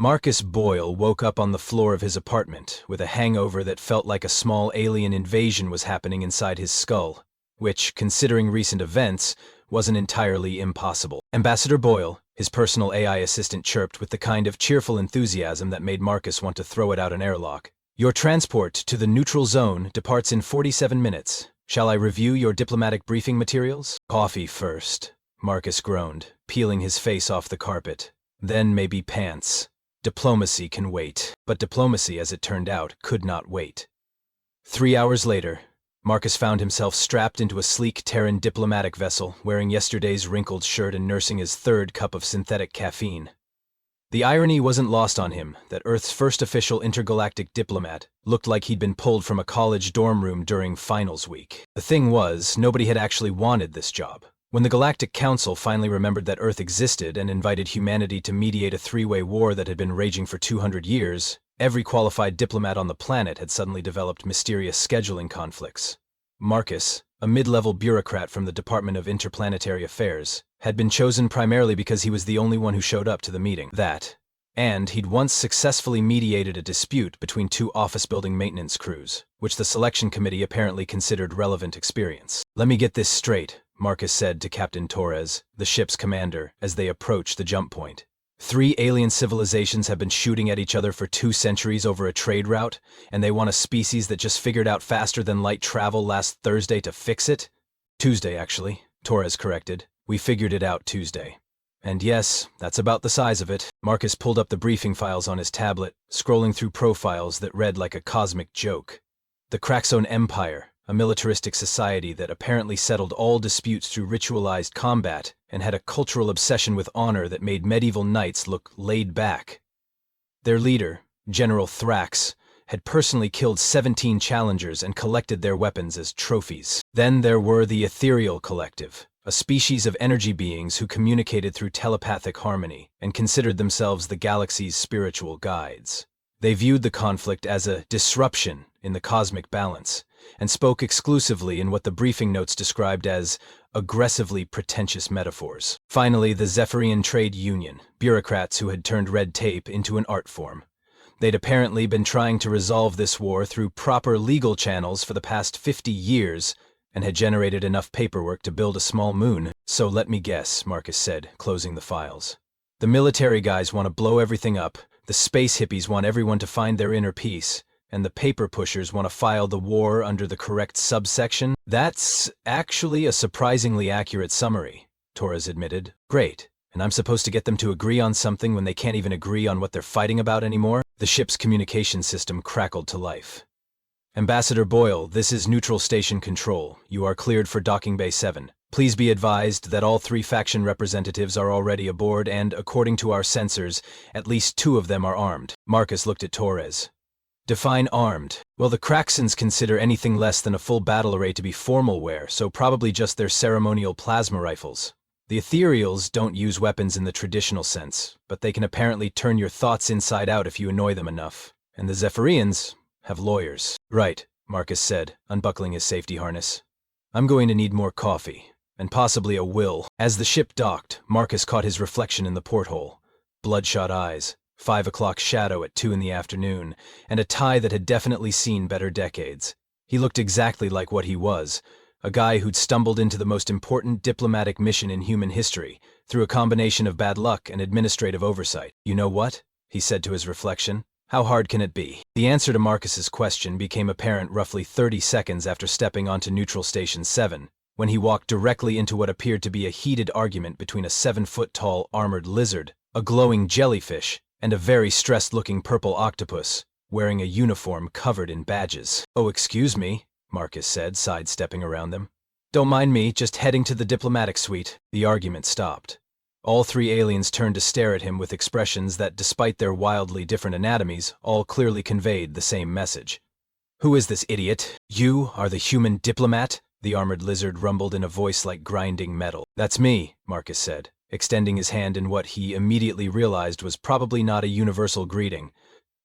Marcus Boyle woke up on the floor of his apartment with a hangover that felt like a small alien invasion was happening inside his skull, which, considering recent events, wasn't entirely impossible. Ambassador Boyle, his personal AI assistant, chirped with the kind of cheerful enthusiasm that made Marcus want to throw it out an airlock. Your transport to the neutral zone departs in 47 minutes. Shall I review your diplomatic briefing materials? Coffee first, Marcus groaned, peeling his face off the carpet. Then maybe pants. Diplomacy can wait. But diplomacy, as it turned out, could not wait. 3 hours later, Marcus found himself strapped into a sleek Terran diplomatic vessel, wearing yesterday's wrinkled shirt and nursing his third cup of synthetic caffeine. The irony wasn't lost on him that Earth's first official intergalactic diplomat looked like he'd been pulled from a college dorm room during finals week. The thing was, nobody had actually wanted this job. When the Galactic Council finally remembered that Earth existed and invited humanity to mediate a three-way war that had been raging for 200 years, every qualified diplomat on the planet had suddenly developed mysterious scheduling conflicts. Marcus, a mid-level bureaucrat from the Department of Interplanetary Affairs, had been chosen primarily because he was the only one who showed up to the meeting. And he'd once successfully mediated a dispute between two office building maintenance crews, which the selection committee apparently considered relevant experience. Let me get this straight, Marcus said to Captain Torres, the ship's commander, as they approached the jump point. 3 alien civilizations have been shooting at each other for 2 centuries over a trade route, and they want a species that just figured out faster than light travel last Thursday to fix it? Tuesday, actually, Torres corrected. We figured it out Tuesday. And yes, that's about the size of it. Marcus pulled up the briefing files on his tablet, scrolling through profiles that read like a cosmic joke. The Craxone Empire, a militaristic society that apparently settled all disputes through ritualized combat and had a cultural obsession with honor that made medieval knights look laid back. Their leader, General Thrax, had personally killed 17 challengers and collected their weapons as trophies. Then there were the Ethereal Collective, a species of energy beings who communicated through telepathic harmony and considered themselves the galaxy's spiritual guides. They viewed the conflict as a disruption in the cosmic balance, and spoke exclusively in what the briefing notes described as aggressively pretentious metaphors. Finally, the Zephyrian Trade Union, bureaucrats who had turned red tape into an art form. They'd apparently been trying to resolve this war through proper legal channels for the past 50 years, and had generated enough paperwork to build a small moon. So let me guess, Marcus said, closing the files. The military guys want to blow everything up, the space hippies want everyone to find their inner peace, and the paper pushers want to file the war under the correct subsection? That's actually a surprisingly accurate summary, Torres admitted. Great. And I'm supposed to get them to agree on something when they can't even agree on what they're fighting about anymore? The ship's communication system crackled to life. Ambassador Boyle, this is Neutral Station Control. You are cleared for Docking Bay 7. Please be advised that all 3 faction representatives are already aboard and, according to our sensors, at least 2 of them are armed. Marcus looked at Torres. Define armed. Well, the Craxons consider anything less than a full battle array to be formal wear, so probably just their ceremonial plasma rifles. The Ethereals don't use weapons in the traditional sense, but they can apparently turn your thoughts inside out if you annoy them enough. And the Zephyrians have lawyers. Right, Marcus said, unbuckling his safety harness. I'm going to need more coffee, and possibly a will. As the ship docked, Marcus caught his reflection in the porthole. Bloodshot eyes, 5 o'clock shadow at 2 in the afternoon, and a tie that had definitely seen better decades. He looked exactly like what he was, a guy who'd stumbled into the most important diplomatic mission in human history, through a combination of bad luck and administrative oversight. You know what? He said to his reflection. How hard can it be? The answer to Marcus's question became apparent roughly 30 seconds after stepping onto Neutral Station 7, when he walked directly into what appeared to be a heated argument between a 7-foot-tall armored lizard, a glowing jellyfish, and a very stressed-looking purple octopus, wearing a uniform covered in badges. Oh, excuse me, Marcus said, sidestepping around them. Don't mind me, just heading to the diplomatic suite. The argument stopped. All 3 aliens turned to stare at him with expressions that, despite their wildly different anatomies, all clearly conveyed the same message. Who is this idiot? You are the human diplomat? The armored lizard rumbled in a voice like grinding metal. That's me, Marcus said, extending his hand in what he immediately realized was probably not a universal greeting.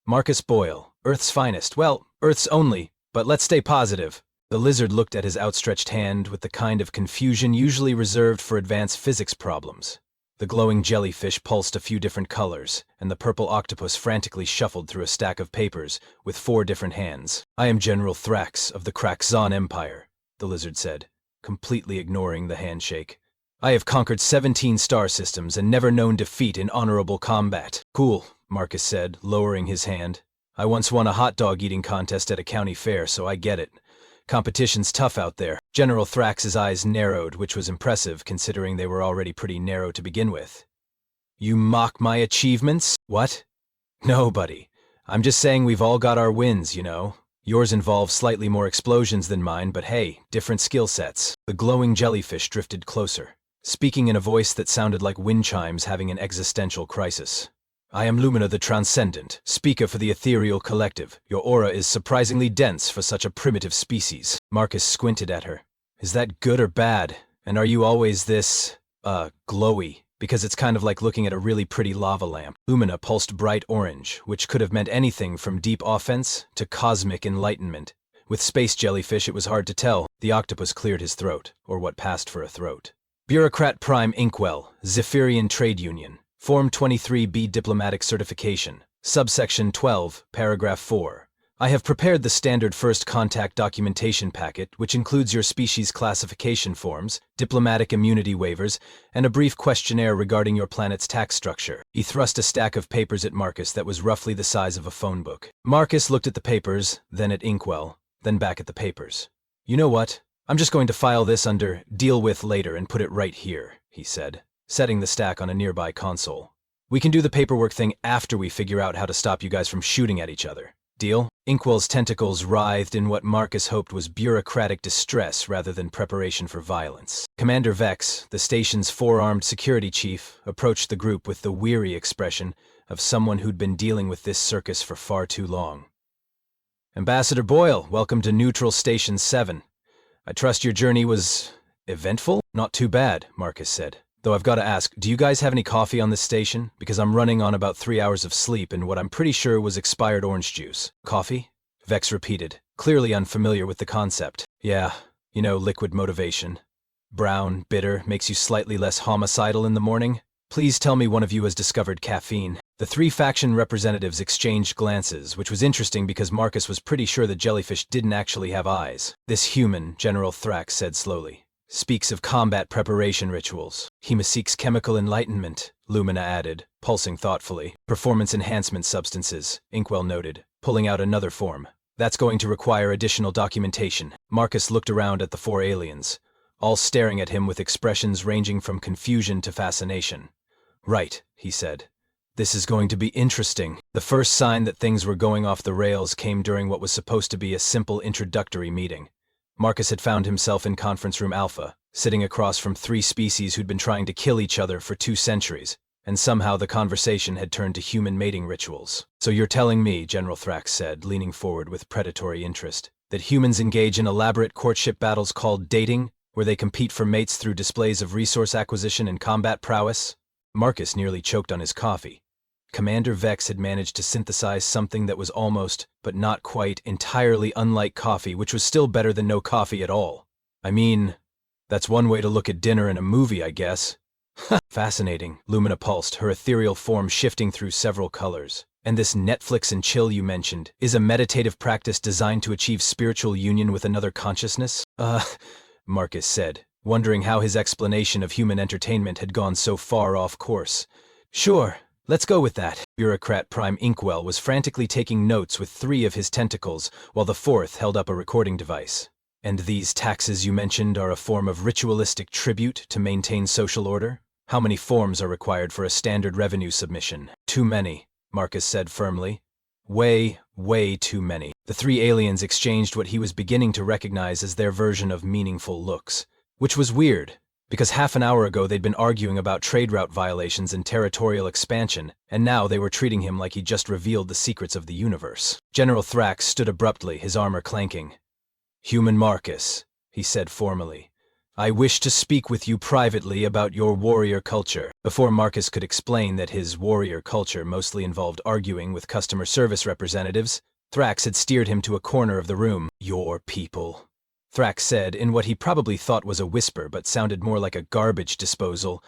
Marcus Boyle, Earth's finest. Well, Earth's only, but let's stay positive. The lizard looked at his outstretched hand with the kind of confusion usually reserved for advanced physics problems. The glowing jellyfish pulsed a few different colors, and the purple octopus frantically shuffled through a stack of papers with 4 different hands. "I am General Thrax of the Kraxon Empire," the lizard said, completely ignoring the handshake. "I have conquered 17 star systems and never known defeat in honorable combat." "Cool," Marcus said, lowering his hand. "I once won a hot dog eating contest at a county fair, so I get it. Competition's tough out there." General Thrax's eyes narrowed, which was impressive considering they were already pretty narrow to begin with. "You mock my achievements?" "What?" "No, buddy. I'm just saying we've all got our wins, you know. Yours involve slightly more explosions than mine, but hey, different skill sets." The glowing jellyfish drifted closer, speaking in a voice that sounded like wind chimes having an existential crisis. "I am Lumina the Transcendent, speaker for the Ethereal Collective. Your aura is surprisingly dense for such a primitive species." Marcus squinted at her. "Is that good or bad? And are you always this, glowy? Because it's kind of like looking at a really pretty lava lamp." Lumina pulsed bright orange, which could have meant anything from deep offense to cosmic enlightenment. With space jellyfish it was hard to tell. The octopus cleared his throat, or what passed for a throat. "Bureaucrat Prime Inkwell, Zephyrian Trade Union. Form 23B Diplomatic Certification. Subsection 12, Paragraph 4. I have prepared the standard first contact documentation packet, which includes your species classification forms, diplomatic immunity waivers, and a brief questionnaire regarding your planet's tax structure." He thrust a stack of papers at Marcus that was roughly the size of a phone book. Marcus looked at the papers, then at Inkwell, then back at the papers. "You know what? I'm just going to file this under deal with later and put it right here," he said, setting the stack on a nearby console. "We can do the paperwork thing after we figure out how to stop you guys from shooting at each other. Deal?" Inkwell's tentacles writhed in what Marcus hoped was bureaucratic distress rather than preparation for violence. Commander Vex, the station's 4-armed security chief, approached the group with the weary expression of someone who'd been dealing with this circus for far too long. "Ambassador Boyle, welcome to Neutral Station 7. I trust your journey was eventful?" "Not too bad," Marcus said. "Though I've got to ask, do you guys have any coffee on this station? Because I'm running on about 3 hours of sleep and what I'm pretty sure was expired orange juice." "Coffee?" Vex repeated, clearly unfamiliar with the concept. "Yeah, you know, liquid motivation. Brown, bitter, makes you slightly less homicidal in the morning. Please tell me one of you has discovered caffeine." The 3 faction representatives exchanged glances, which was interesting because Marcus was pretty sure the jellyfish didn't actually have eyes. "This human," General Thrax said slowly, "speaks of combat preparation rituals. He seeks chemical enlightenment," Lumina added, pulsing thoughtfully. "Performance enhancement substances," Inkwell noted, pulling out another form. "That's going to require additional documentation." Marcus looked around at the 4 aliens, all staring at him with expressions ranging from confusion to fascination. "Right," he said. "This is going to be interesting." The first sign that things were going off the rails came during what was supposed to be a simple introductory meeting. Marcus had found himself in Conference Room Alpha, sitting across from 3 species who'd been trying to kill each other for 2 centuries, and somehow the conversation had turned to human mating rituals. "So you're telling me," General Thrax said, leaning forward with predatory interest, "that humans engage in elaborate courtship battles called dating, where they compete for mates through displays of resource acquisition and combat prowess?" Marcus nearly choked on his coffee. Commander Vex had managed to synthesize something that was almost, but not quite, entirely unlike coffee, which was still better than no coffee at all. "I mean, that's one way to look at dinner in a movie, I guess." "Fascinating," Lumina pulsed, her ethereal form shifting through several colors. "And this Netflix and chill you mentioned is a meditative practice designed to achieve spiritual union with another consciousness?" Marcus said, wondering how his explanation of human entertainment had gone so far off course. "Sure. Let's go with that." Bureaucrat Prime Inkwell was frantically taking notes with 3 of his tentacles, while the 4th held up a recording device. "And these taxes you mentioned are a form of ritualistic tribute to maintain social order? How many forms are required for a standard revenue submission?" "Too many," Marcus said firmly. "Way, way too many." The 3 aliens exchanged what he was beginning to recognize as their version of meaningful looks, which was weird, because half an hour ago they'd been arguing about trade route violations and territorial expansion, and now they were treating him like he'd just revealed the secrets of the universe. General Thrax stood abruptly, his armor clanking. "Human Marcus," he said formally, "I wish to speak with you privately about your warrior culture." Before Marcus could explain that his warrior culture mostly involved arguing with customer service representatives, Thrax had steered him to a corner of the room. "Your people," Thrax said in what he probably thought was a whisper but sounded more like a garbage disposal.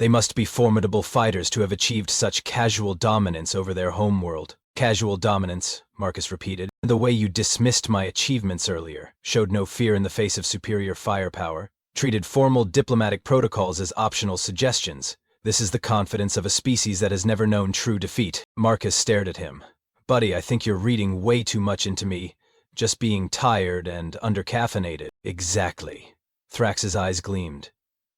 They must be formidable fighters to have achieved such casual dominance over their homeworld. Casual dominance, Marcus repeated. The way you dismissed my achievements earlier, showed no fear in the face of superior firepower, treated formal diplomatic protocols as optional suggestions. This is the confidence of a species that has never known true defeat. Marcus stared at him. Buddy, I think you're reading way too much into me. Just being tired and undercaffeinated. Exactly. Thrax's eyes gleamed.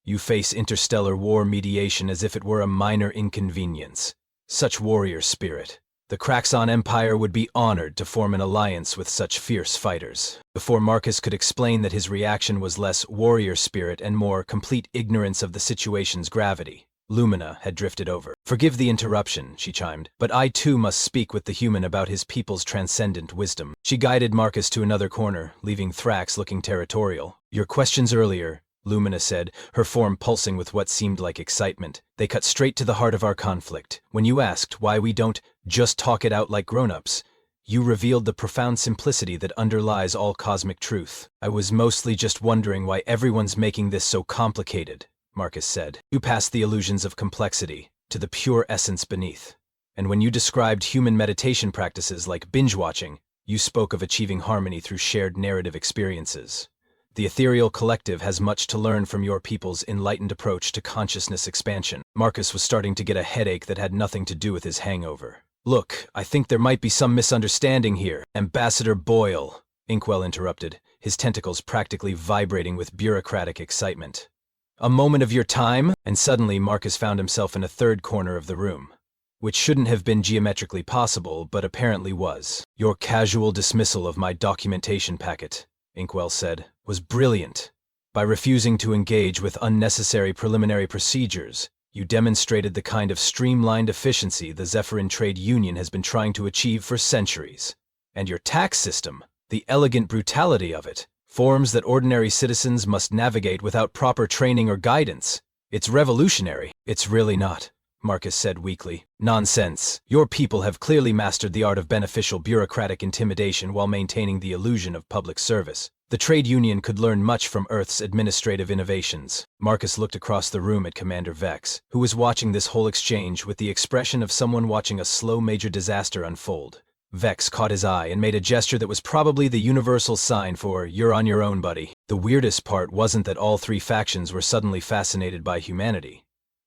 You face interstellar war mediation as if it were a minor inconvenience. Such warrior spirit. The Kraxon Empire would be honored to form an alliance with such fierce fighters. Before Marcus could explain that his reaction was less warrior spirit and more complete ignorance of the situation's gravity, Lumina had drifted over. Forgive the interruption, she chimed, but I too must speak with the human about his people's transcendent wisdom. She guided Marcus to another corner, leaving Thrax looking territorial. Your questions earlier, Lumina said, her form pulsing with what seemed like excitement. They cut straight to the heart of our conflict. When you asked why we don't just talk it out like grown-ups, you revealed the profound simplicity that underlies all cosmic truth. I was mostly just wondering why everyone's making this so complicated, Marcus said. You passed the illusions of complexity to the pure essence beneath. And when you described human meditation practices like binge-watching, you spoke of achieving harmony through shared narrative experiences. The ethereal collective has much to learn from your people's enlightened approach to consciousness expansion. Marcus was starting to get a headache that had nothing to do with his hangover. Look, I think there might be some misunderstanding here. Ambassador Boyle, Inkwell interrupted, his tentacles practically vibrating with bureaucratic excitement. A moment of your time? And suddenly Marcus found himself in a third corner of the room, which shouldn't have been geometrically possible, but apparently was. Your casual dismissal of my documentation packet, Inkwell said, was brilliant. By refusing to engage with unnecessary preliminary procedures, you demonstrated the kind of streamlined efficiency the Zephyrin Trade Union has been trying to achieve for centuries. And your tax system, the elegant brutality of it, forms that ordinary citizens must navigate without proper training or guidance. It's revolutionary. It's really not, Marcus said weakly. Nonsense. Your people have clearly mastered the art of beneficial bureaucratic intimidation while maintaining the illusion of public service. The trade union could learn much from Earth's administrative innovations. Marcus looked across the room at Commander Vex, who was watching this whole exchange with the expression of someone watching a slow major disaster unfold. Vex caught his eye and made a gesture that was probably the universal sign for, you're on your own, buddy. The weirdest part wasn't that all three factions were suddenly fascinated by humanity.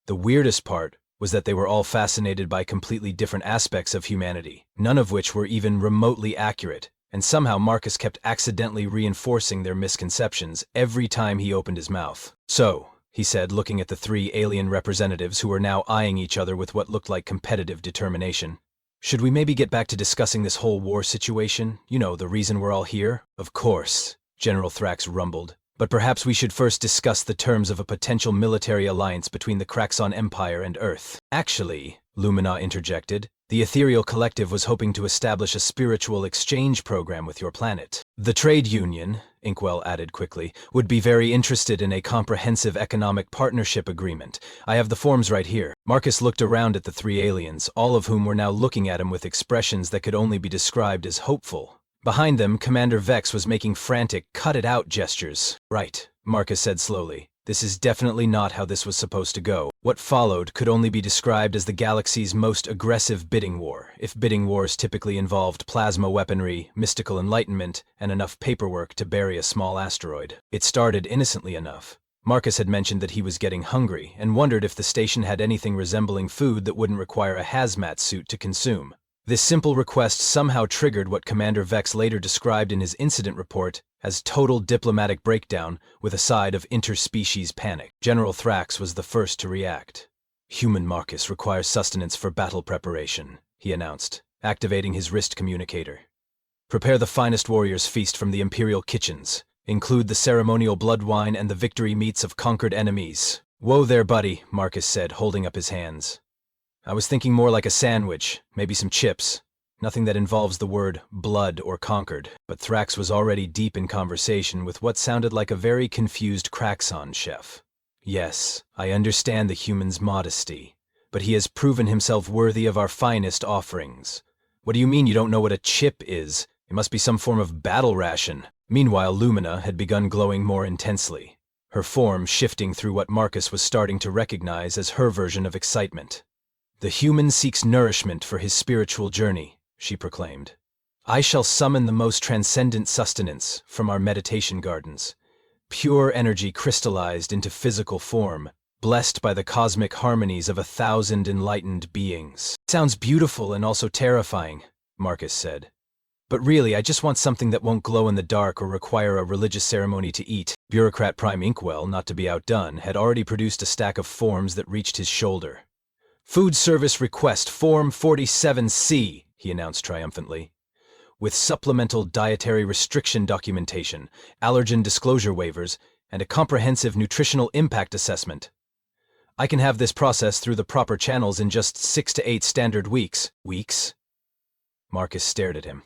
The weirdest part was that they were all fascinated by completely different aspects of humanity, none of which were even remotely accurate. And somehow Marcus kept accidentally reinforcing their misconceptions every time he opened his mouth. So, he said, looking at the three alien representatives who were now eyeing each other with what looked like competitive determination. Should we maybe get back to discussing this whole war situation? You know, the reason we're all here? Of course, General Thrax rumbled. But perhaps we should first discuss the terms of a potential military alliance between the Kraxon Empire and Earth. Actually, Lumina interjected, the ethereal collective was hoping to establish a spiritual exchange program with your planet. The trade union, Inkwell added quickly, would be very interested in a comprehensive economic partnership agreement. I have the forms right here. Marcus looked around at the three aliens, all of whom were now looking at him with expressions that could only be described as hopeful. Behind them, Commander Vex was making frantic, cut-it-out gestures. Right, Marcus said slowly. This is definitely not how this was supposed to go. What followed could only be described as the galaxy's most aggressive bidding war, if bidding wars typically involved plasma weaponry, mystical enlightenment, and enough paperwork to bury a small asteroid. It started innocently enough. Marcus had mentioned that he was getting hungry, and wondered if the station had anything resembling food that wouldn't require a hazmat suit to consume. This simple request somehow triggered what Commander Vex later described in his incident report as total diplomatic breakdown with a side of interspecies panic. General Thrax was the first to react. Human Marcus requires sustenance for battle preparation, he announced, activating his wrist communicator. Prepare the finest warriors' feast from the Imperial kitchens. Include the ceremonial blood wine and the victory meats of conquered enemies. Whoa there, buddy, Marcus said, holding up his hands. I was thinking more like a sandwich, maybe some chips. Nothing that involves the word blood or conquered. But Thrax was already deep in conversation with what sounded like a very confused Kraxon chef. Yes, I understand the human's modesty, but he has proven himself worthy of our finest offerings. What do you mean you don't know what a chip is? It must be some form of battle ration. Meanwhile, Lumina had begun glowing more intensely. her form shifting through what Marcus was starting to recognize as her version of excitement. "The human seeks nourishment for his spiritual journey," she proclaimed. "I shall summon the most transcendent sustenance from our meditation gardens. Pure energy crystallized into physical form, blessed by the cosmic harmonies of 1,000 enlightened beings." "Sounds beautiful and also terrifying," Marcus said. "But really, I just want something that won't glow in the dark or require a religious ceremony to eat." Bureaucrat Prime Inkwell, not to be outdone, had already produced a stack of forms that reached his shoulder. "Food Service Request Form 47C," he announced triumphantly. "With supplemental dietary restriction documentation, allergen disclosure waivers, and a comprehensive nutritional impact assessment. I can have this processed through the proper channels in just 6 to 8 standard weeks." "Weeks?" Marcus stared at him.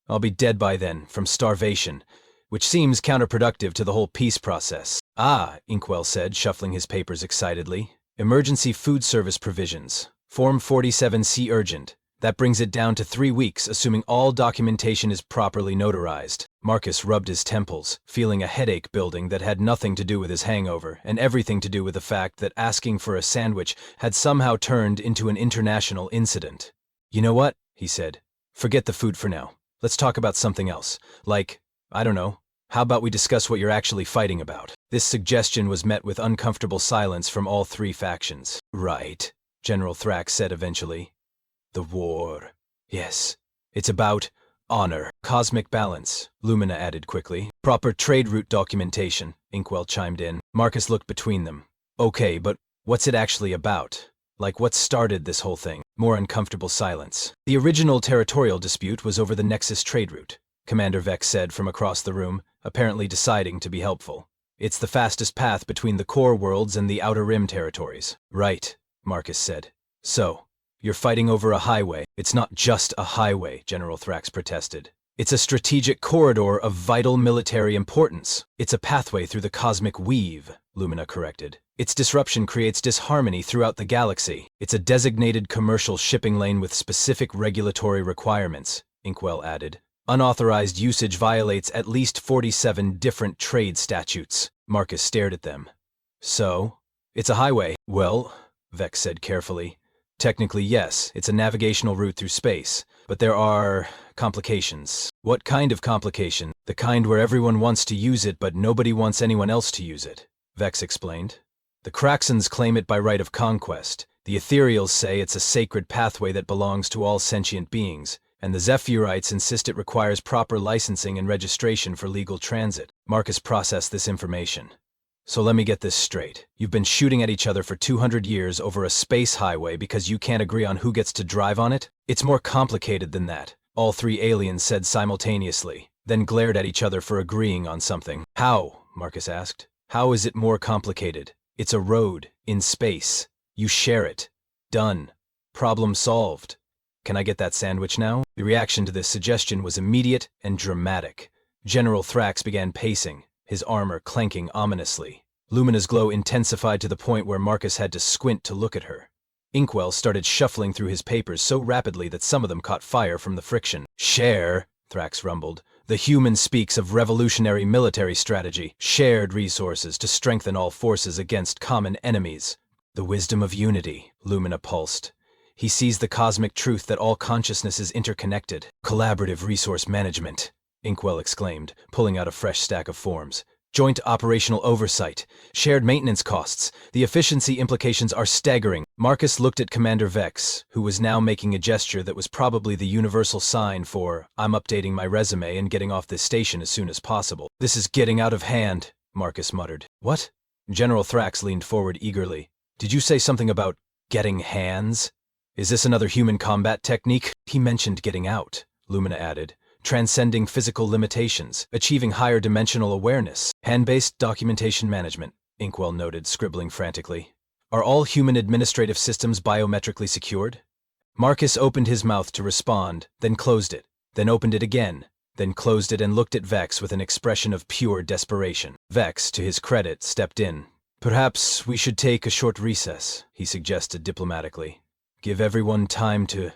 "I'll be dead by then, from starvation, which seems counterproductive to the whole peace process." "Ah," Inkwell said, shuffling his papers excitedly. "Emergency food service provisions. Form 47C urgent. That brings it down to 3 weeks, assuming all documentation is properly notarized." Marcus rubbed his temples, feeling a headache building that had nothing to do with his hangover, and everything to do with the fact that asking for a sandwich had somehow turned into an international incident. "You know what?" he said. "Forget the food for now. Let's talk about something else. Like, I don't know, how about we discuss what you're actually fighting about?" This suggestion was met with uncomfortable silence from all 3 factions. "Right," General Thrax said eventually. "The war. Yes. It's about honor. Cosmic balance," Lumina added quickly. "Proper trade route documentation," Inkwell chimed in. Marcus looked between them. "Okay, but what's it actually about? Like, what started this whole thing?" More uncomfortable silence. "The original territorial dispute was over the Nexus trade route," Commander Vex said from across the room, apparently deciding to be helpful. "It's the fastest path between the core worlds and the Outer Rim territories." "Right," Marcus said. "So, you're fighting over a highway." "It's not just a highway," General Thrax protested. "It's a strategic corridor of vital military importance." "It's a pathway through the cosmic weave," Lumina corrected. "Its disruption creates disharmony throughout the galaxy." "It's a designated commercial shipping lane with specific regulatory requirements," Inkwell added. "Unauthorized usage violates at least 47 different trade statutes." Marcus stared at them. "So? It's a highway." "Well," Vex said carefully, "technically yes, it's a navigational route through space, but there are complications." "What kind of complication?" "The kind where everyone wants to use it but nobody wants anyone else to use it," Vex explained. "The Craxans claim it by right of conquest, the Ethereals say it's a sacred pathway that belongs to all sentient beings, and the Zephyrites insist it requires proper licensing and registration for legal transit." Marcus processed this information. "So let me get this straight. You've been shooting at each other for 200 years over a space highway because you can't agree on who gets to drive on it?" "It's more complicated than that," all 3 aliens said simultaneously, then glared at each other for agreeing on something. "How?" Marcus asked. "How is it more complicated? It's a road, in space. You share it. Done. Problem solved. Can I get that sandwich now?" The reaction to this suggestion was immediate and dramatic. General Thrax began pacing, his armor clanking ominously. Lumina's glow intensified to the point where Marcus had to squint to look at her. Inkwell started shuffling through his papers so rapidly that some of them caught fire from the friction. "Share," Thrax rumbled. "The human speaks of revolutionary military strategy, shared resources to strengthen all forces against common enemies." "The wisdom of unity," Lumina pulsed. "He sees the cosmic truth that all consciousness is interconnected." "Collaborative resource management," Inkwell exclaimed, pulling out a fresh stack of forms. "Joint operational oversight, shared maintenance costs. The efficiency implications are staggering." Marcus looked at Commander Vex, who was now making a gesture that was probably the universal sign for, "I'm updating my resume and getting off this station as soon as possible." "This is getting out of hand," Marcus muttered. "What?" General Thrax leaned forward eagerly. "Did you say something about getting hands? Is this another human combat technique?" "He mentioned getting out," Lumina added. "Transcending physical limitations, achieving higher dimensional awareness." "Hand-based documentation management," Inkwell noted, scribbling frantically. "Are all human administrative systems biometrically secured?" Marcus opened his mouth to respond, then closed it, then opened it again, then closed it and looked at Vex with an expression of pure desperation. Vex, to his credit, stepped in. "Perhaps we should take a short recess," he suggested diplomatically. "Give everyone time to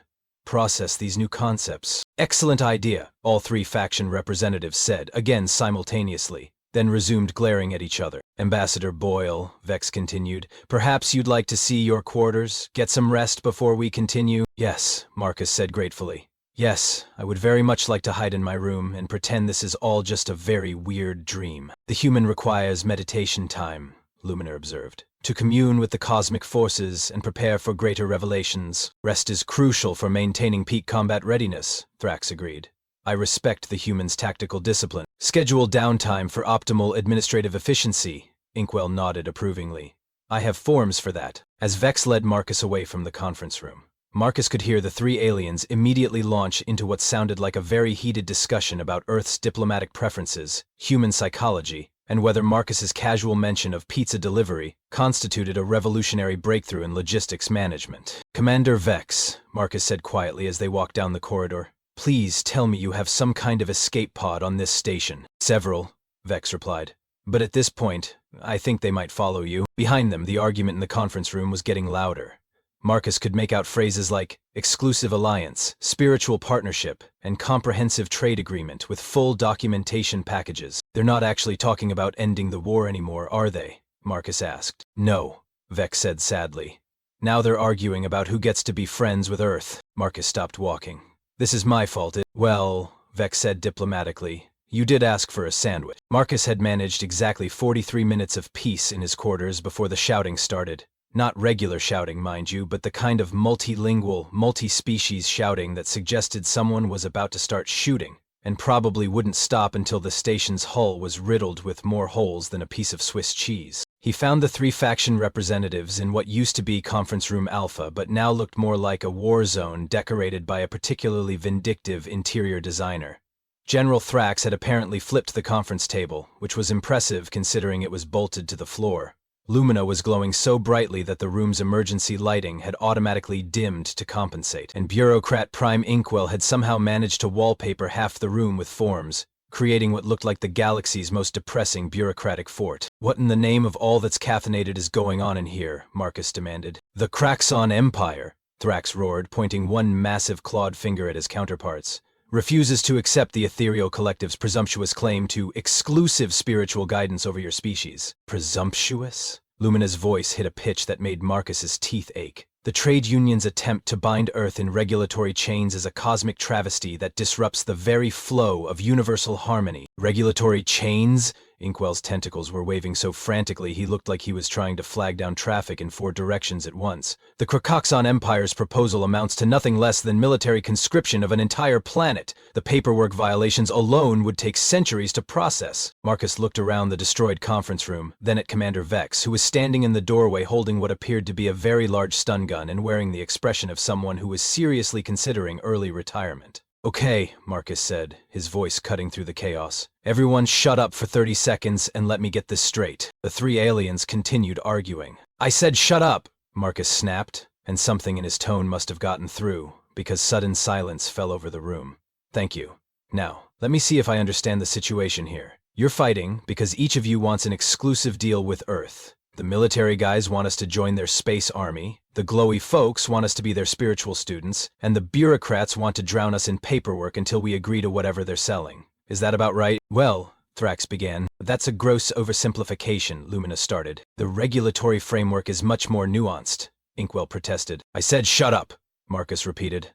process these new concepts." "Excellent idea," all 3 faction representatives said, again simultaneously. then resumed glaring at each other. Ambassador Boyle, Vex continued, perhaps you'd like to see your quarters, get some rest before we continue? Yes, Marcus said gratefully. Yes, I would very much like to hide in my room and pretend this is all just a very weird dream. The human requires meditation time, Lumina observed, to commune with the cosmic forces and prepare for greater revelations. Rest is crucial for maintaining peak combat readiness, Thrax agreed. I respect the human's tactical discipline. Schedule downtime for optimal administrative efficiency, Inkwell nodded approvingly. I have forms for that. As Vex led Marcus away from the conference room, Marcus could hear the three aliens immediately launch into what sounded like a very heated discussion about Earth's diplomatic preferences, human psychology, and whether Marcus's casual mention of pizza delivery constituted a revolutionary breakthrough in logistics management. Commander Vex, Marcus said quietly as they walked down the corridor, please tell me you have some kind of escape pod on this station. Several, Vex replied. But at this point, I think they might follow you. Behind them, the argument in the conference room was getting louder. Marcus could make out phrases like exclusive alliance, spiritual partnership, and comprehensive trade agreement with full documentation packages. They're not actually talking about ending the war anymore, are they? Marcus asked. No, Vex said sadly. Now they're arguing about who gets to be friends with Earth. Marcus stopped walking. This is my fault. Well, Vex said diplomatically, you did ask for a sandwich. Marcus had managed exactly 43 minutes of peace in his quarters before the shouting started. Not regular shouting, mind you, but the kind of multilingual, multi-species shouting that suggested someone was about to start shooting, and probably wouldn't stop until the station's hull was riddled with more holes than a piece of Swiss cheese. He found the three faction representatives in what used to be Conference Room Alpha, but now looked more like a war zone decorated by a particularly vindictive interior designer. General Thrax had apparently flipped the conference table, which was impressive considering it was bolted to the floor. Lumina was glowing so brightly that the room's emergency lighting had automatically dimmed to compensate, and bureaucrat Prime Inkwell had somehow managed to wallpaper half the room with forms, creating what looked like the galaxy's most depressing bureaucratic fort. What in the name of all that's caffeinated is going on in here? Marcus demanded. The Kraxon Empire, Thrax roared, pointing one massive clawed finger at his counterparts, refuses to accept the ethereal collective's presumptuous claim to exclusive spiritual guidance over your species. Presumptuous? Lumina's voice hit a pitch that made Marcus's teeth ache. The trade union's attempt to bind Earth in regulatory chains is a cosmic travesty that disrupts the very flow of universal harmony. Regulatory chains? Inkwell's tentacles were waving so frantically he looked like he was trying to flag down traffic in 4 directions at once. The Krakoxon Empire's proposal amounts to nothing less than military conscription of an entire planet. The paperwork violations alone would take centuries to process. Marcus looked around the destroyed conference room, then at Commander Vex, who was standing in the doorway holding what appeared to be a very large stun gun and wearing the expression of someone who was seriously considering early retirement. Okay, Marcus said, his voice cutting through the chaos. Everyone shut up for 30 seconds and let me get this straight. The three aliens continued arguing. I said shut up, Marcus snapped, and something in his tone must have gotten through, because sudden silence fell over the room. Thank you. Now, let me see if I understand the situation here. You're fighting because each of you wants an exclusive deal with Earth. The military guys want us to join their space army, the glowy folks want us to be their spiritual students, and the bureaucrats want to drown us in paperwork until we agree to whatever they're selling. Is that about right? Well, Thrax began. That's a gross oversimplification, Lumina started. The regulatory framework is much more nuanced, Inkwell protested. I said shut up, Marcus repeated.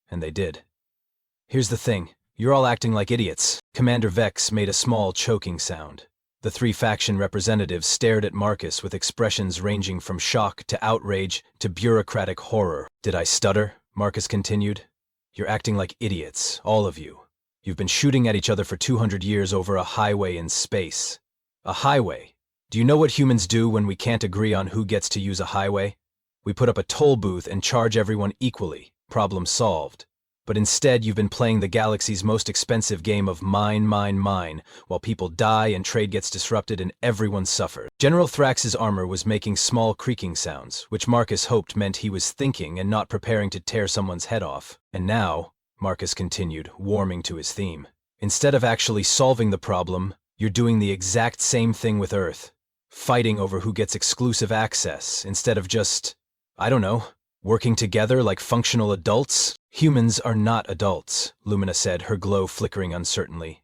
And they did. Here's the thing. You're all acting like idiots. Commander Vex made a small choking sound. The three faction representatives stared at Marcus with expressions ranging from shock to outrage to bureaucratic horror. Did I stutter? Marcus continued. You're acting like idiots, all of you. You've been shooting at each other for 200 years over a highway in space. A highway? Do you know what humans do when we can't agree on who gets to use a highway? We put up a toll booth and charge everyone equally. Problem solved. But instead you've been playing the galaxy's most expensive game of mine, while people die and trade gets disrupted and everyone suffers. General Thrax's armor was making small creaking sounds, which Marcus hoped meant he was thinking and not preparing to tear someone's head off. And now, Marcus continued, warming to his theme, instead of actually solving the problem, you're doing the exact same thing with Earth. Fighting over who gets exclusive access, instead of just, I don't know, working together like functional adults? Humans are not adults, Lumina said, her glow flickering uncertainly.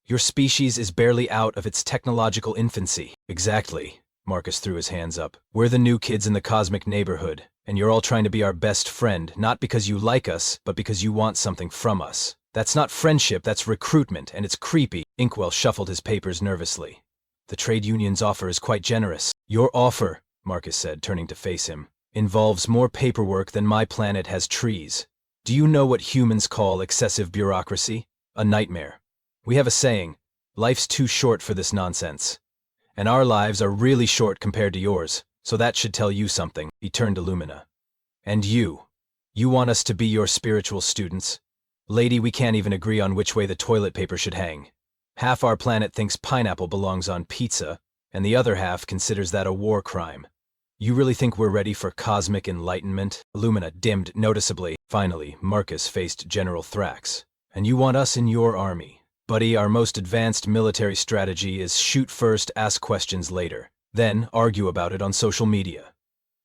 Your species is barely out of its technological infancy. Exactly. Marcus threw his hands up. We're the new kids in the cosmic neighborhood, and you're all trying to be our best friend, not because you like us, but because you want something from us. That's not friendship, that's recruitment, and it's creepy. Inkwell shuffled his papers nervously. The trade union's offer is quite generous. Your offer, Marcus said, turning to face him, involves more paperwork than my planet has trees. Do you know what humans call excessive bureaucracy? A nightmare. We have a saying, life's too short for this nonsense. And our lives are really short compared to yours, so that should tell you something. He turned to Lumina. And you want us to be your spiritual students? Lady, we can't even agree on which way the toilet paper should hang. Half our planet thinks pineapple belongs on pizza, and the other half considers that a war crime. You really think we're ready for cosmic enlightenment? Lumina dimmed noticeably. Finally, Marcus faced General Thrax. And you want us in your army? Buddy, our most advanced military strategy is shoot first, ask questions later. Then argue about it on social media.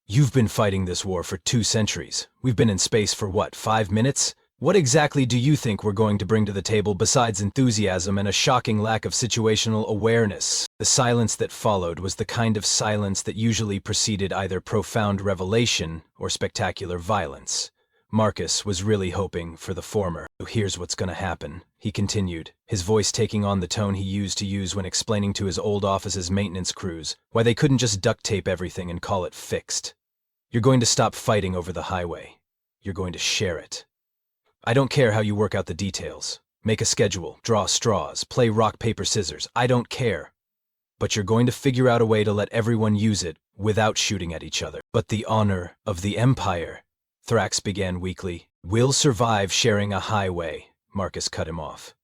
You've been fighting this war for 2 centuries. We've been in space for what, 5 minutes? What exactly do you think we're going to bring to the table besides enthusiasm and a shocking lack of situational awareness? The silence that followed was the kind of silence that usually preceded either profound revelation or spectacular violence. Marcus was really hoping for the former. Here's what's gonna happen, he continued, his voice taking on the tone he used to use when explaining to his old office's maintenance crews why they couldn't just duct tape everything and call it fixed. You're going to stop fighting over the highway. You're going to share it. I don't care how you work out the details. Make a schedule, draw straws, play rock, paper, scissors. I don't care. But you're going to figure out a way to let everyone use it without shooting at each other. But the honor of the Empire, Thrax began weakly, will survive sharing a highway. Marcus cut him off.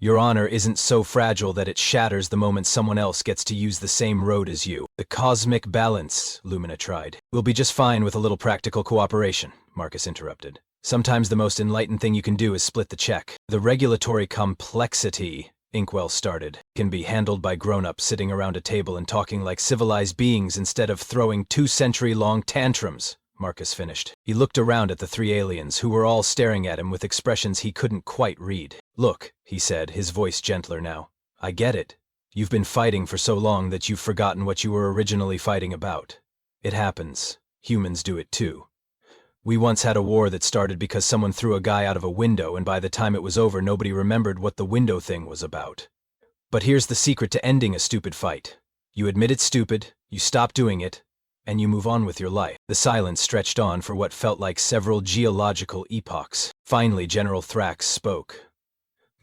Your honor isn't so fragile that it shatters the moment someone else gets to use the same road as you. The cosmic balance, Lumina tried. We'll be just fine with a little practical cooperation, Marcus interrupted. Sometimes the most enlightened thing you can do is split the check. The regulatory complexity, Inkwell started, can be handled by grown-ups sitting around a table and talking like civilized beings instead of throwing 2-century-long tantrums, Marcus finished. He looked around at the 3 aliens, who were all staring at him with expressions he couldn't quite read. Look, he said, his voice gentler now. I get it. You've been fighting for so long that you've forgotten what you were originally fighting about. It happens. Humans do it too. We once had a war that started because someone threw a guy out of a window, and by the time it was over, nobody remembered what the window thing was about. But here's the secret to ending a stupid fight. You admit it's stupid, you stop doing it, and you move on with your life. The silence stretched on for what felt like several geological epochs. Finally, General Thrax spoke.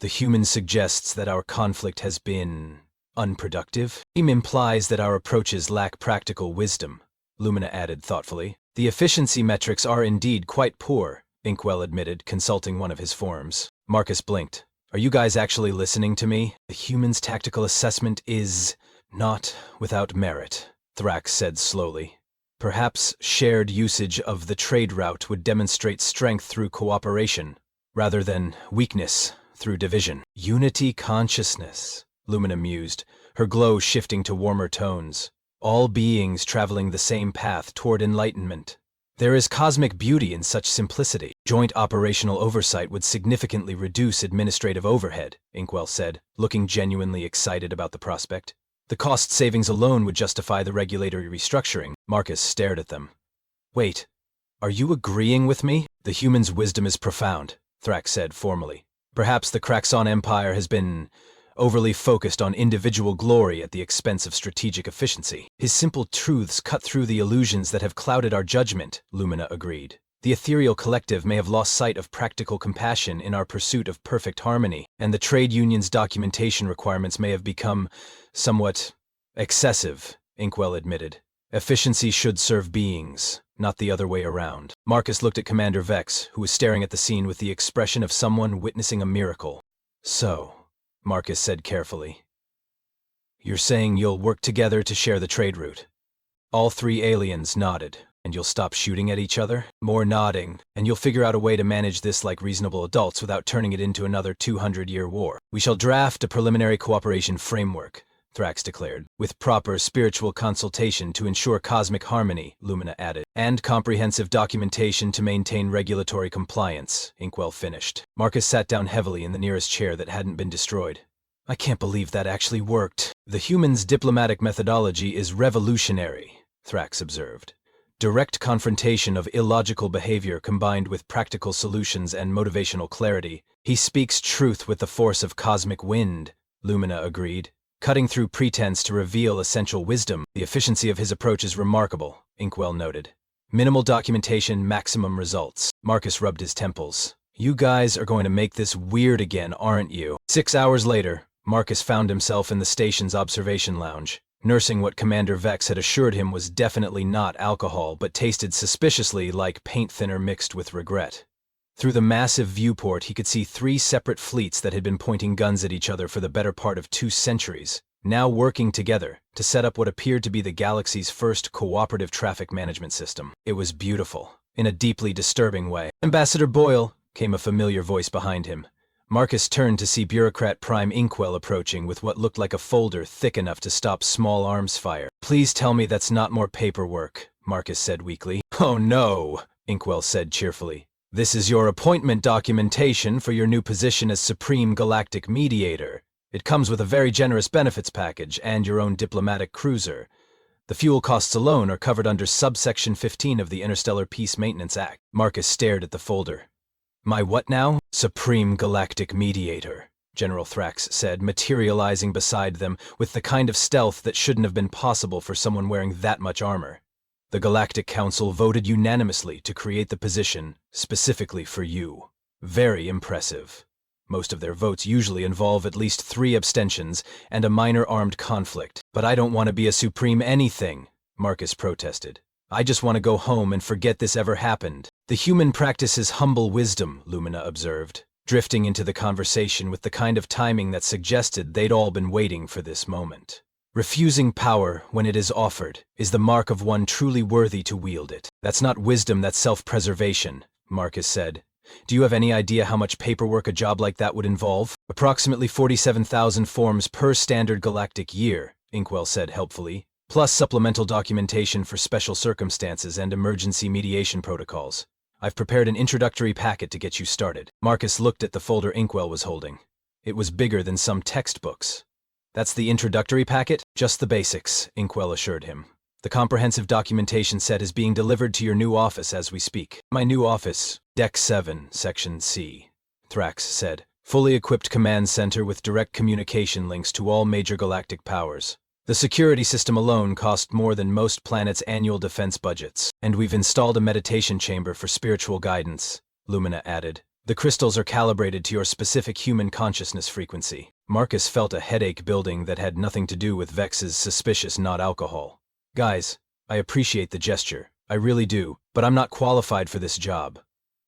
The human suggests that our conflict has been unproductive. He implies that our approaches lack practical wisdom, Lumina added thoughtfully. The efficiency metrics are indeed quite poor, Inkwell admitted, consulting one of his forms. Marcus blinked. Are you guys actually listening to me? The human's tactical assessment is not without merit, Thrax said slowly. Perhaps shared usage of the trade route would demonstrate strength through cooperation, rather than weakness through division. Unity consciousness, Lumina mused, her glow shifting to warmer tones. All beings traveling the same path toward enlightenment. There is cosmic beauty in such simplicity. Joint operational oversight would significantly reduce administrative overhead, Inkwell said, looking genuinely excited about the prospect. The cost savings alone would justify the regulatory restructuring. Marcus stared at them. Wait, are you agreeing with me? The human's wisdom is profound, Thrax said formally. Perhaps the Kraxon Empire has been overly focused on individual glory at the expense of strategic efficiency. His simple truths cut through the illusions that have clouded our judgment, Lumina agreed. The ethereal collective may have lost sight of practical compassion in our pursuit of perfect harmony, and the trade union's documentation requirements may have become somewhat excessive, Inkwell admitted. Efficiency should serve beings, not the other way around. Marcus looked at Commander Vex, who was staring at the scene with the expression of someone witnessing a miracle. So, Marcus said carefully, you're saying you'll work together to share the trade route? All 3 aliens nodded. And you'll stop shooting at each other? More nodding, and you'll figure out a way to manage this like reasonable adults without turning it into another 200-year war. We shall draft a preliminary cooperation framework, Thrax declared, with proper spiritual consultation to ensure cosmic harmony, Lumina added, and comprehensive documentation to maintain regulatory compliance, Inkwell finished. Marcus sat down heavily in the nearest chair that hadn't been destroyed. I can't believe that actually worked. The human's diplomatic methodology is revolutionary, Thrax observed. Direct confrontation of illogical behavior combined with practical solutions and motivational clarity. He speaks truth with the force of cosmic wind, Lumina agreed. Cutting through pretense to reveal essential wisdom. The efficiency of his approach is remarkable, Inkwell noted. Minimal documentation, maximum results. Marcus rubbed his temples. You guys are going to make this weird again, aren't you? 6 hours later, Marcus found himself in the station's observation lounge, nursing what Commander Vex had assured him was definitely not alcohol but tasted suspiciously like paint thinner mixed with regret. Through the massive viewport he could see 3 separate fleets that had been pointing guns at each other for the better part of 2 centuries, now working together to set up what appeared to be the galaxy's first cooperative traffic management system. It was beautiful, in a deeply disturbing way. Ambassador Boyle, came a familiar voice behind him. Marcus turned to see Bureaucrat Prime Inkwell approaching with what looked like a folder thick enough to stop small arms fire. Please tell me that's not more paperwork, Marcus said weakly. Oh no, Inkwell said cheerfully. This is your appointment documentation for your new position as Supreme Galactic Mediator. It comes with a very generous benefits package and your own diplomatic cruiser. The fuel costs alone are covered under subsection 15 of the Interstellar Peace Maintenance Act. Marcus stared at the folder. My what now? Supreme Galactic Mediator, General Thrax said, materializing beside them with the kind of stealth that shouldn't have been possible for someone wearing that much armor. The Galactic Council voted unanimously to create the position specifically for you. Very impressive. Most of their votes usually involve at least 3 abstentions and a minor armed conflict. But I don't want to be a supreme anything, Marcus protested. I just want to go home and forget this ever happened. The human practices humble wisdom, Lumina observed, drifting into the conversation with the kind of timing that suggested they'd all been waiting for this moment. Refusing power when it is offered is the mark of one truly worthy to wield it. That's not wisdom, that's self-preservation, Marcus said. Do you have any idea how much paperwork a job like that would involve? Approximately 47,000 forms per standard galactic year, Inkwell said helpfully, plus supplemental documentation for special circumstances and emergency mediation protocols. I've prepared an introductory packet to get you started. Marcus looked at the folder Inkwell was holding. It was bigger than some textbooks. That's the introductory packet? Just the basics, Inkwell assured him. The comprehensive documentation set is being delivered to your new office as we speak. My new office, Deck 7, Section C, Thrax said. Fully equipped command center with direct communication links to all major galactic powers. The security system alone cost more than most planets' annual defense budgets. And we've installed a meditation chamber for spiritual guidance, Lumina added. The crystals are calibrated to your specific human consciousness frequency. Marcus felt a headache building that had nothing to do with Vex's suspicious not alcohol. Guys, I appreciate the gesture, I really do, but I'm not qualified for this job.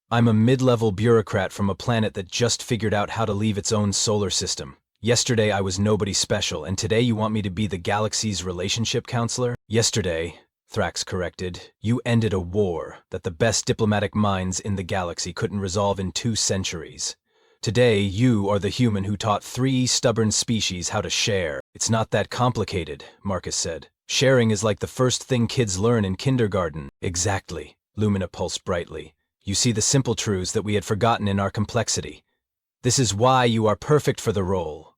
I'm a mid-level bureaucrat from a planet that just figured out how to leave its own solar system. Yesterday I was nobody special, and today you want me to be the galaxy's relationship counselor? Yesterday, Thrax corrected, you ended a war that the best diplomatic minds in the galaxy couldn't resolve in 2 centuries. Today, you are the human who taught 3 stubborn species how to share. It's not that complicated, Marcus said. Sharing is like the first thing kids learn in kindergarten. Exactly, Lumina pulsed brightly. You see the simple truths that we had forgotten in our complexity. This is why you are perfect for the role.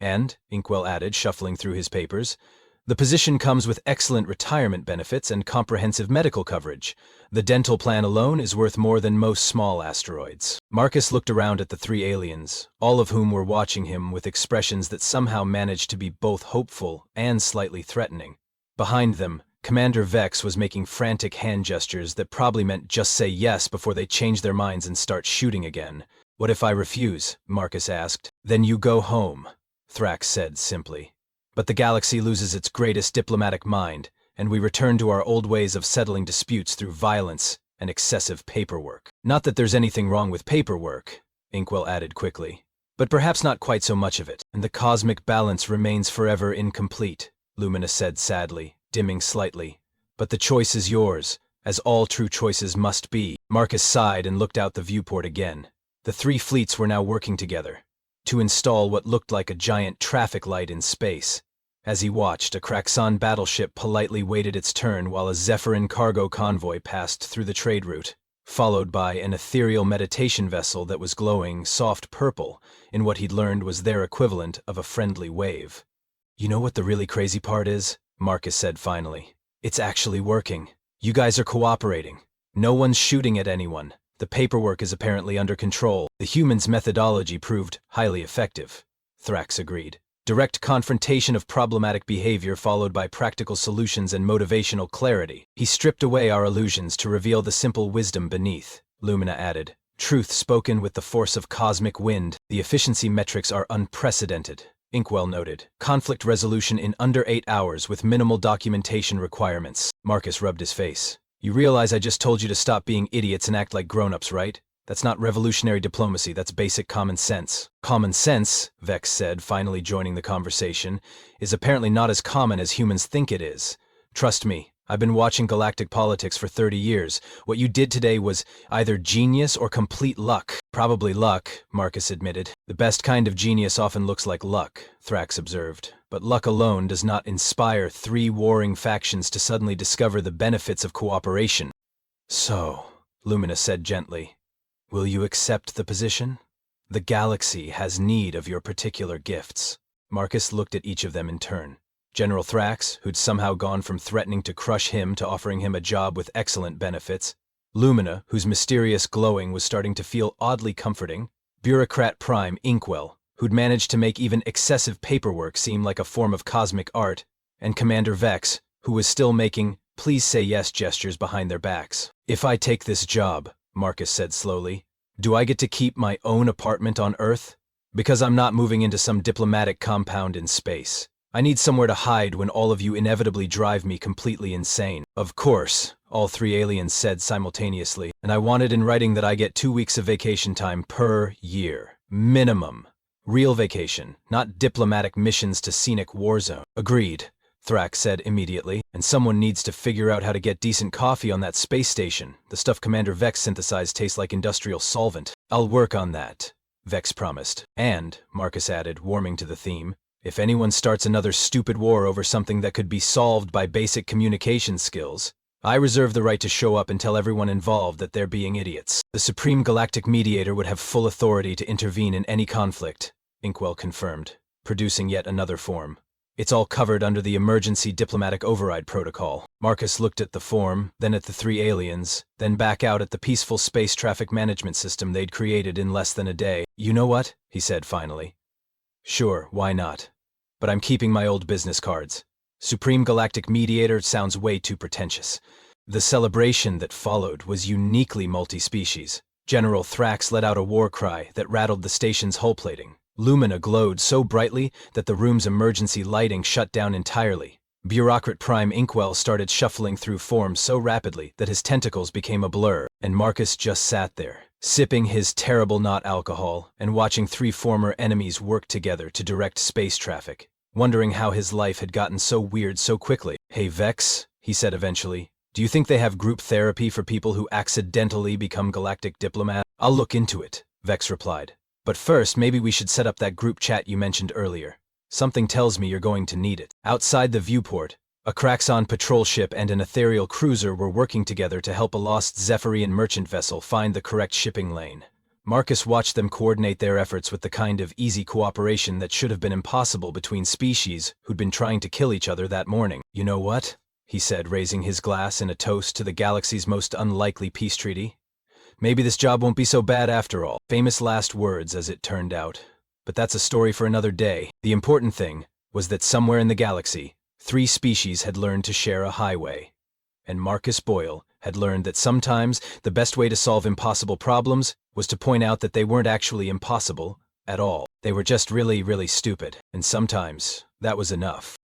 And, Inkwell added, shuffling through his papers, the position comes with excellent retirement benefits and comprehensive medical coverage. The dental plan alone is worth more than most small asteroids. Marcus looked around at the 3 aliens, all of whom were watching him with expressions that somehow managed to be both hopeful and slightly threatening. Behind them, Commander Vex was making frantic hand gestures that probably meant just say yes before they change their minds and start shooting again. What if I refuse? Marcus asked. Then you go home, Thrax said simply. But the galaxy loses its greatest diplomatic mind, and we return to our old ways of settling disputes through violence and excessive paperwork. Not that there's anything wrong with paperwork, Inkwell added quickly, but perhaps not quite so much of it, and the cosmic balance remains forever incomplete, Lumina said sadly, dimming slightly. But the choice is yours, as all true choices must be. Marcus sighed and looked out the viewport again. The 3 fleets were now working together to install what looked like a giant traffic light in space. As he watched, a Kraxon battleship politely waited its turn while a Zephyrin cargo convoy passed through the trade route. followed by an ethereal meditation vessel that was glowing soft purple in what he'd learned was their equivalent of a friendly wave. "You know what the really crazy part is?" Marcus said finally. "It's actually working. You guys are cooperating. No one's shooting at anyone. The paperwork is apparently under control. The humans' methodology proved highly effective," Thrax agreed. "Direct confrontation of problematic behavior followed by practical solutions and motivational clarity. He stripped away our illusions to reveal the simple wisdom beneath," Lumina added. "Truth spoken with the force of cosmic wind. The efficiency metrics are unprecedented," Inkwell noted. "Conflict resolution in under 8 hours with minimal documentation requirements." Marcus rubbed his face. "You realize I just told you to stop being idiots and act like grown-ups, right? That's not revolutionary diplomacy, that's basic common sense." "Common sense," Vex said, finally joining the conversation, "is apparently not as common as humans think it is. Trust me, I've been watching galactic politics for 30 years. What you did today was either genius or complete luck." "Probably luck," Marcus admitted. "The best kind of genius often looks like luck," Thrax observed. "But luck alone does not inspire 3 warring factions to suddenly discover the benefits of cooperation." "So," Lumina said gently, "will you accept the position? The galaxy has need of your particular gifts." Marcus looked at each of them in turn. General Thrax, who'd somehow gone from threatening to crush him to offering him a job with excellent benefits. Lumina, whose mysterious glowing was starting to feel oddly comforting. Bureaucrat Prime Inkwell, who'd managed to make even excessive paperwork seem like a form of cosmic art. And Commander Vex, who was still making "please say yes" gestures behind their backs. "If I take this job," Marcus said slowly, "do I get to keep my own apartment on Earth? Because I'm not moving into some diplomatic compound in space. I need somewhere to hide when all of you inevitably drive me completely insane." "Of course," all 3 aliens said simultaneously, "and I wanted in writing that I get 2 weeks of vacation time per year. Minimum. Real vacation, not diplomatic missions to scenic war zone." "Agreed," Thrax said immediately, "and someone needs to figure out how to get decent coffee on that space station. The stuff Commander Vex synthesized tastes like industrial solvent." "I'll work on that," Vex promised. "And," Marcus added, warming to the theme, "if anyone starts another stupid war over something that could be solved by basic communication skills, I reserve the right to show up and tell everyone involved that they're being idiots." "The Supreme Galactic Mediator would have full authority to intervene in any conflict," Inkwell confirmed, producing yet another form. "It's all covered under the Emergency Diplomatic Override Protocol." Marcus looked at the form, then at the 3 aliens, then back out at the peaceful space traffic management system they'd created in less than a day. "You know what?" he said finally. "Sure, why not? But I'm keeping my old business cards. Supreme Galactic Mediator sounds way too pretentious." The celebration that followed was uniquely multi-species. General Thrax let out a war cry that rattled the station's hull plating. Lumina glowed so brightly that the room's emergency lighting shut down entirely. Bureaucrat Prime Inkwell started shuffling through forms so rapidly that his tentacles became a blur, and Marcus just sat there, sipping his terrible not alcohol and watching 3 former enemies work together to direct space traffic, wondering how his life had gotten so weird so quickly. "Hey Vex," he said eventually, "do you think they have group therapy for people who accidentally become galactic diplomat?" "I'll look into it," Vex replied. "But first, maybe we should set up that group chat you mentioned earlier. Something tells me you're going to need it." Outside the viewport, a Kraxon patrol ship and an ethereal cruiser were working together to help a lost Zephyrian merchant vessel find the correct shipping lane. Marcus watched them coordinate their efforts with the kind of easy cooperation that should have been impossible between species who'd been trying to kill each other that morning. "You know what?" he said, raising his glass in a toast to the galaxy's most unlikely peace treaty. "Maybe this job won't be so bad after all." Famous last words, as it turned out. But that's a story for another day. The important thing was that somewhere in the galaxy, 3 species had learned to share a highway. And Marcus Boyle had learned that sometimes the best way to solve impossible problems was to point out that they weren't actually impossible at all. They were just really, really stupid. And sometimes that was enough.